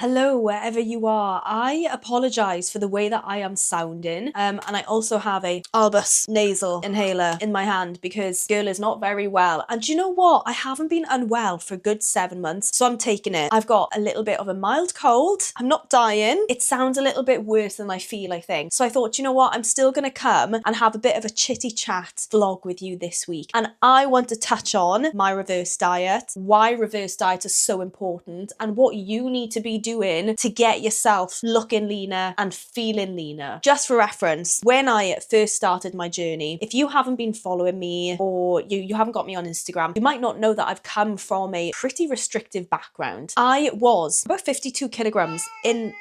Hello, wherever you are. I apologize for the way that I am sounding. And I also have a Albus nasal inhaler in my hand because girl is not very well. And do you know what? I haven't been unwell for a good 7 months, so I'm taking it. I've got a little bit of a mild cold. I'm not dying. It sounds a little bit worse than I feel, I think. So I thought, you know what? I'm still gonna come and have a bit of a chitty chat vlog with you this week. And I want to touch on my reverse diet, why reverse diet is so important, and what you need to be doing to get yourself looking leaner and feeling leaner. Just for reference, when I first started my journey, if you haven't been following me or you haven't got me on Instagram, you might not know that I've come from a pretty restrictive background. I was about 52 kilograms in...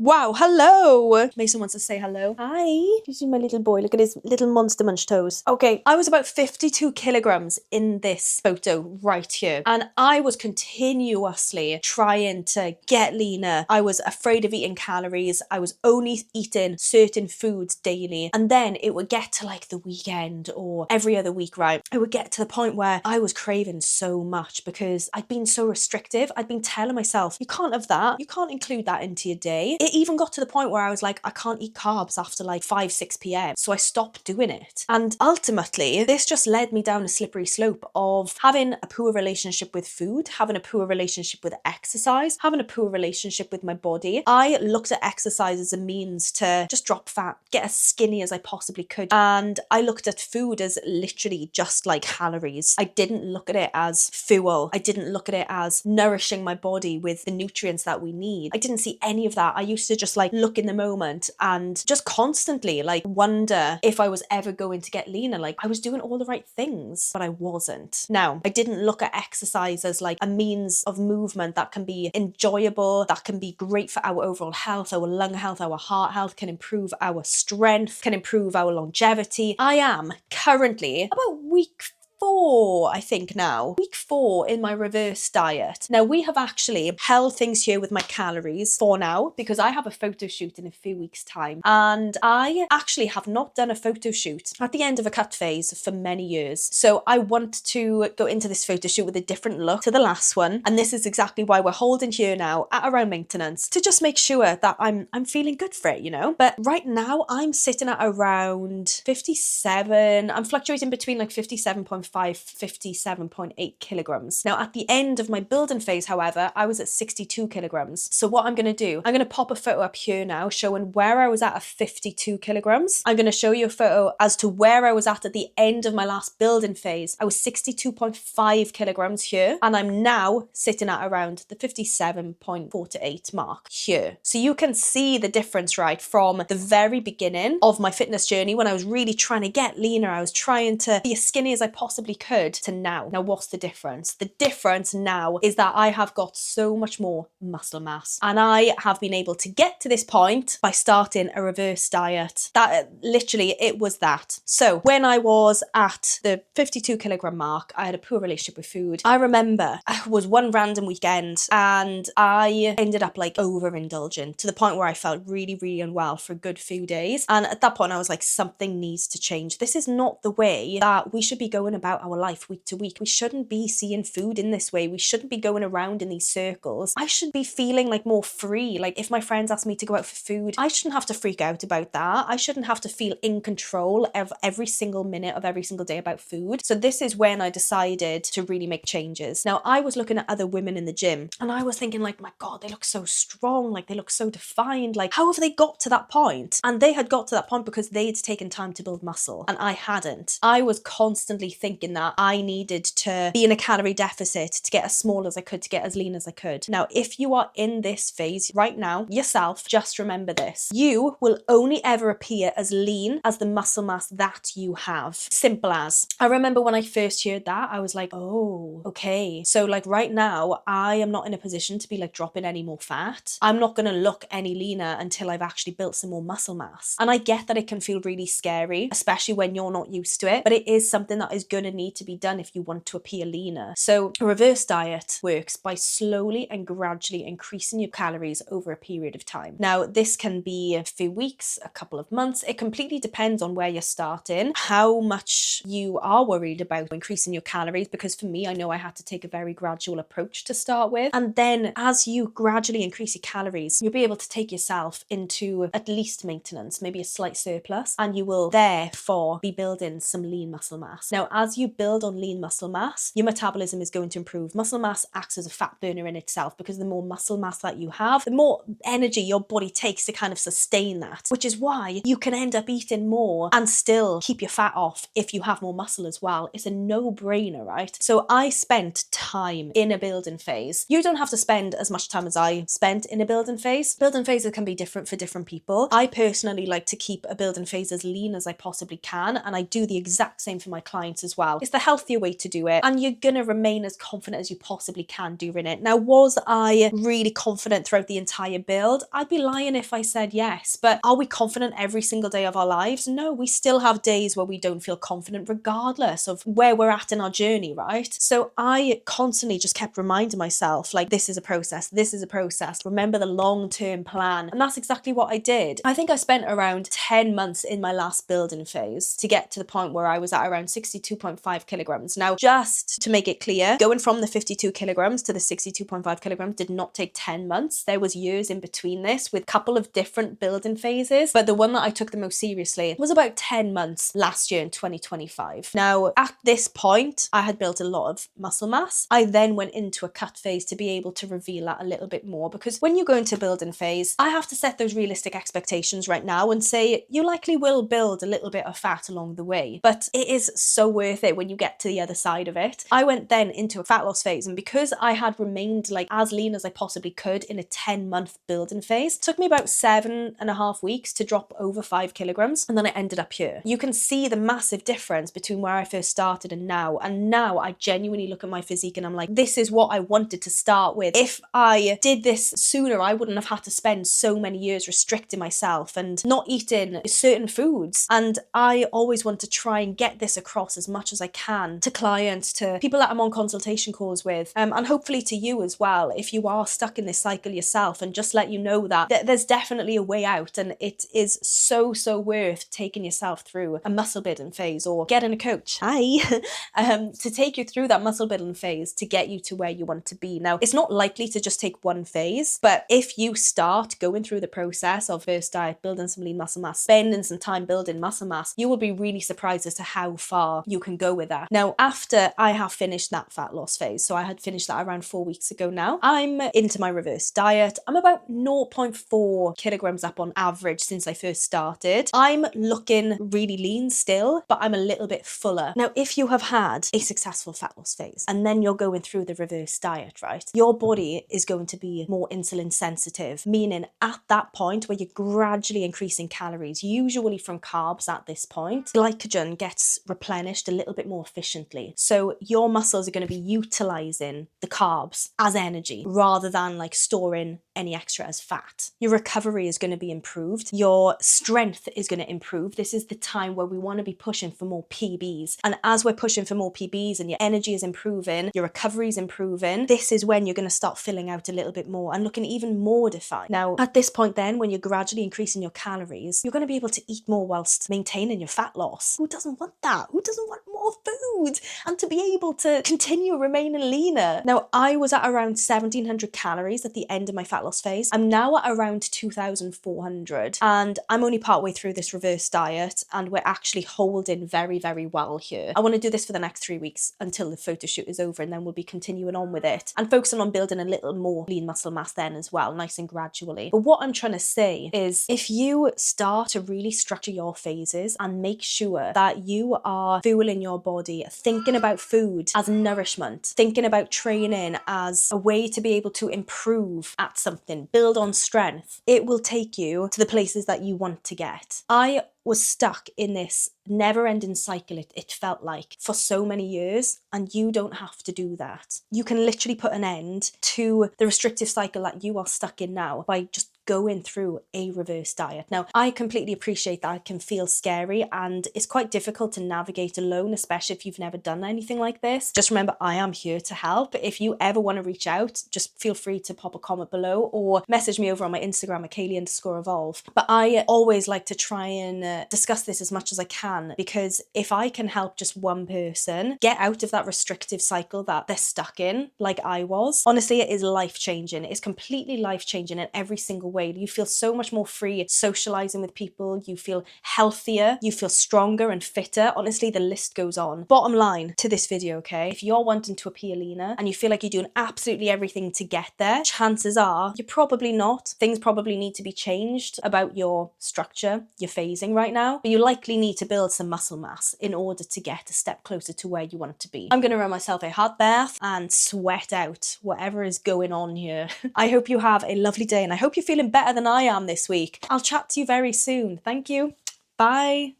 Wow, hello! Mason wants to say hello. Hi. You see my little boy? Look at his little monster munch toes. Okay, I was about 52 kilograms in this photo right here. And I was continuously trying to get leaner. I was afraid of eating calories. I was only eating certain foods daily. And then it would get to like the weekend or every other week, right? It would get to the point where I was craving so much because I'd been so restrictive. I'd been telling myself, you can't have that. You can't include that into your day. It even got to the point where I was like, I can't eat carbs after like 5, 6 p.m. So I stopped doing it. And ultimately, this just led me down a slippery slope of having a poor relationship with food, having a poor relationship with exercise, having a poor relationship with my body. I looked at exercise as a means to just drop fat, get as skinny as I possibly could. And I looked at food as literally just like calories. I didn't look at it as fuel. I didn't look at it as nourishing my body with the nutrients that we need. I didn't see any of that. I used to just like look in the moment and just constantly like wonder if I was ever going to get leaner. Like I was doing all the right things, but I wasn't. Now, I didn't look at exercise as like a means of movement that can be enjoyable, that can be great for our overall health, our lung health, our heart health, can improve our strength, can improve our longevity. I am currently about week 4, I think now. Week 4 in my reverse diet. Now, we have actually held things here with my calories for now because I have a photo shoot in a few weeks' time. And I actually have not done a photo shoot at the end of a cut phase for many years. So I want to go into this photo shoot with a different look to the last one. And this is exactly why we're holding here now at around maintenance to just make sure that I'm feeling good for it, you know? But right now I'm sitting at around 57. I'm fluctuating between like 57.5, 57.8 kilograms. Now at the end of my building phase, however, I was at 62 kilograms. So what I'm going to do, I'm going to pop a photo up here now showing where I was at 52 kilograms. I'm going to show you a photo as to where I was at the end of my last building phase. I was 62.5 kilograms here, and I'm now sitting at around the 57.48 mark here. So you can see the difference, right, from the very beginning of my fitness journey when I was really trying to get leaner. I was trying to be as skinny as I possibly could to now. Now, what's the difference? The difference now is that I have got so much more muscle mass, and I have been able to get to this point by starting a reverse diet. That literally, it was that. So when I was at the 52 kilogram mark, I had a poor relationship with food. I remember it was one random weekend and I ended up like overindulging to the point where I felt really, really unwell for a good few days. And at that point I was like, something needs to change. This is not the way that we should be going about our life week to week. We shouldn't be seeing food in this way. We shouldn't be going around in these circles. I should be feeling like more free. Like if my friends ask me to go out for food, I shouldn't have to freak out about that. I shouldn't have to feel in control of every single minute of every single day about food. So this is when I decided to really make changes. Now, I was looking at other women in the gym and I was thinking like, my God, they look so strong. Like they look so defined. Like how have they got to that point? And they had got to that point because they'd taken time to build muscle and I hadn't. I was constantly thinking that I needed to be in a calorie deficit to get as small as I could, to get as lean as I could. Now, if you are in this phase right now yourself, just remember this. You will only ever appear as lean as the muscle mass that you have. Simple as. I remember when I first heard that, I was like, oh, okay. So like right now, I am not in a position to be like dropping any more fat. I'm not going to look any leaner until I've actually built some more muscle mass. And I get that it can feel really scary, especially when you're not used to it, but it is something that is good gonna need to be done if you want to appear leaner. So a reverse diet works by slowly and gradually increasing your calories over a period of time. Now, this can be a few weeks, a couple of months. It completely depends on where you're starting, how much you are worried about increasing your calories, because for me, I know I had to take a very gradual approach to start with. And then as you gradually increase your calories, you'll be able to take yourself into at least maintenance, maybe a slight surplus, and you will therefore be building some lean muscle mass. Now, as you build on lean muscle mass, your metabolism is going to improve. Muscle mass acts as a fat burner in itself, because the more muscle mass that you have, the more energy your body takes to kind of sustain that, which is why you can end up eating more and still keep your fat off if you have more muscle as well. It's a no-brainer, right? So I spent time in a building phase. You don't have to spend as much time as I spent in a building phase. Building phases can be different for different people. I personally like to keep a building phase as lean as I possibly can, and I do the exact same for my clients as well. It's the healthier way to do it, and you're gonna remain as confident as you possibly can during it. Now, was I really confident throughout the entire build? I'd be lying if I said yes, but are we confident every single day of our lives? No, we still have days where we don't feel confident regardless of where we're at in our journey, right? So I constantly just kept reminding myself, like, this is a process, this is a process. Remember the long-term plan. And that's exactly what I did. I think I spent around 10 months in my last building phase to get to the point where I was at around 62.5 kilograms. Now, just to make it clear, going from the 52 kilograms to the 62.5 kilograms did not take 10 months. There was years in between this with a couple of different building phases, but the one that I took the most seriously was about 10 months last year in 2025. Now, at this point, I had built a lot of muscle mass. I then went into a cut phase to be able to reveal that a little bit more, because when you go into building phase, I have to set those realistic expectations right now and say you likely will build a little bit of fat along the way, but it is so worth it when you get to the other side of it. I went then into a fat loss phase, and because I had remained like as lean as I possibly could in a 10-month building phase, it took me about 7.5 weeks to drop over 5 kilograms, and then I ended up here. You can see the massive difference between where I first started and now I genuinely look at my physique and I'm like, this is what I wanted to start with. If I did this sooner, I wouldn't have had to spend so many years restricting myself and not eating certain foods. And I always want to try and get this across as much as I can to clients, to people that I'm on consultation calls with, and hopefully to you as well, if you are stuck in this cycle yourself, and just let you know that there's definitely a way out, and it is so worth taking yourself through a muscle building phase or getting a coach, to take you through that muscle building phase to get you to where you want to be. Now, it's not likely to just take one phase, but if you start going through the process of first diet, building some lean muscle mass, spending some time building muscle mass, you will be really surprised as to how far you can go with that. Now, after I have finished that fat loss phase, so I had finished that around 4 weeks ago now, I'm into my reverse diet. I'm about 0.4 kilograms up on average since I first started. I'm looking really lean still, but I'm a little bit fuller. Now, if you have had a successful fat loss phase and then you're going through the reverse diet, right, your body is going to be more insulin sensitive, meaning at that point where you're gradually increasing calories, usually from carbs at this point, glycogen gets replenished a little bit more efficiently. So your muscles are going to be utilizing the carbs as energy rather than like storing any extra as fat. Your recovery is going to be improved. Your strength is going to improve. This is the time where we want to be pushing for more PBs. And as we're pushing for more PBs and your energy is improving, your recovery is improving, this is when you're going to start filling out a little bit more and looking even more defined. Now, at this point then, when you're gradually increasing your calories, you're going to be able to eat more whilst maintaining your fat loss. Who doesn't want that? Who doesn't want more food? And to be able to continue remaining leaner. Now, I was at around 1,700 calories at the end of my fat loss phase. I'm now at around 2,400, and I'm only partway through this reverse diet, and we're actually holding very well here. I want to do this for the next 3 weeks until the photo shoot is over, and then we'll be continuing on with it and focusing on building a little more lean muscle mass then as well, nice and gradually. But what I'm trying to say is, if you start to really structure your phases and make sure that you are fueling your body, thinking about food as nourishment, thinking about training as a way to be able to improve at something, build on strength, it will take you to the places that you want to get. I was stuck in this never-ending cycle, it felt like, for so many years, and you don't have to do that. You can literally put an end to the restrictive cycle that you are stuck in now by just going through a reverse diet. Now, I completely appreciate that it can feel scary and it's quite difficult to navigate alone, especially if you've never done anything like this. Just remember, I am here to help. If you ever want to reach out, just feel free to pop a comment below or message me over on my Instagram at Kaylee_evolve. But I always like to try and discuss this as much as I can, because if I can help just one person get out of that restrictive cycle that they're stuck in, like I was, honestly, it is life-changing. It's completely life-changing in every single way. You feel so much more free socializing with people, you feel healthier, you feel stronger and fitter. Honestly, the list goes on. Bottom line to this video, okay, if you're wanting to appear leaner and you feel like you're doing absolutely everything to get there, chances are you're probably not. Things probably need to be changed about your structure, your phasing right now, but you likely need to build some muscle mass in order to get a step closer to where you want it to be. I'm going to run myself a hot bath and sweat out whatever is going on here. I hope you have a lovely day and I hope you're feeling better than I am this week. I'll chat to you very soon. Thank you. Bye.